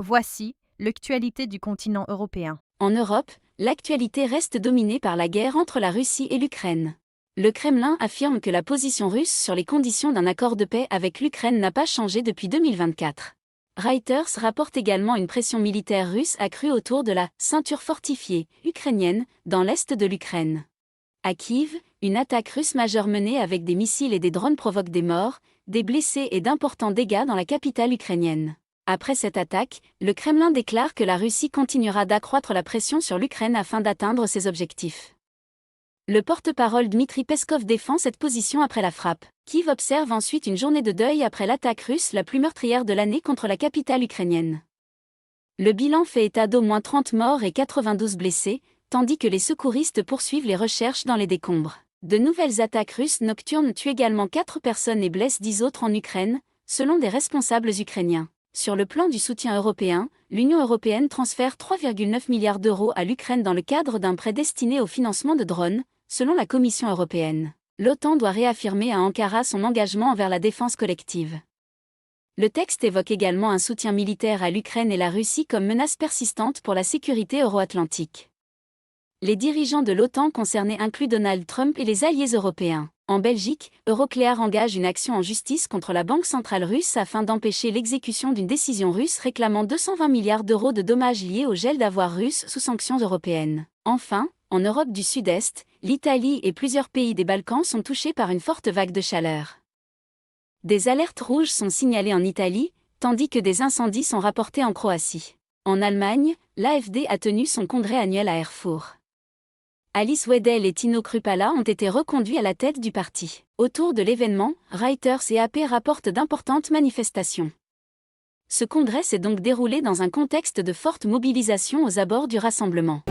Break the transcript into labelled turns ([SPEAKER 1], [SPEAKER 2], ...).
[SPEAKER 1] Voici l'actualité du continent européen.
[SPEAKER 2] En Europe, l'actualité reste dominée par la guerre entre la Russie et l'Ukraine. Le Kremlin affirme que la position russe sur les conditions d'un accord de paix avec l'Ukraine n'a pas changé depuis 2024. Reuters rapporte également une pression militaire russe accrue autour de la « ceinture fortifiée » ukrainienne, dans l'est de l'Ukraine. À Kiev, une attaque russe majeure menée avec des missiles et des drones provoque des morts, des blessés et d'importants dégâts dans la capitale ukrainienne. Après cette attaque, le Kremlin déclare que la Russie continuera d'accroître la pression sur l'Ukraine afin d'atteindre ses objectifs. Le porte-parole Dmitri Peskov défend cette position après la frappe. Kiev observe ensuite une journée de deuil après l'attaque russe la plus meurtrière de l'année contre la capitale ukrainienne. Le bilan fait état d'au moins 30 morts et 92 blessés, tandis que les secouristes poursuivent les recherches dans les décombres. De nouvelles attaques russes nocturnes tuent également 4 personnes et blessent 10 autres en Ukraine, selon des responsables ukrainiens. Sur le plan du soutien européen, l'Union européenne transfère 3,9 milliards d'euros à l'Ukraine dans le cadre d'un prêt destiné au financement de drones, selon la Commission européenne. L'OTAN doit réaffirmer à Ankara son engagement envers la défense collective. Le texte évoque également un soutien militaire à l'Ukraine et la Russie comme menace persistante pour la sécurité euro-atlantique. Les dirigeants de l'OTAN concernés incluent Donald Trump et les alliés européens. En Belgique, Euroclear engage une action en justice contre la Banque centrale russe afin d'empêcher l'exécution d'une décision russe réclamant 220 milliards d'euros de dommages liés au gel d'avoirs russes sous sanctions européennes. Enfin, en Europe du Sud-Est, l'Italie et plusieurs pays des Balkans sont touchés par une forte vague de chaleur. Des alertes rouges sont signalées en Italie, tandis que des incendies sont rapportés en Croatie. En Allemagne, l'AfD a tenu son congrès annuel à Erfurt. Alice Weidel et Tino Kruppala ont été reconduits à la tête du parti. Autour de l'événement, Reuters et AP rapportent d'importantes manifestations. Ce congrès s'est donc déroulé dans un contexte de forte mobilisation aux abords du rassemblement.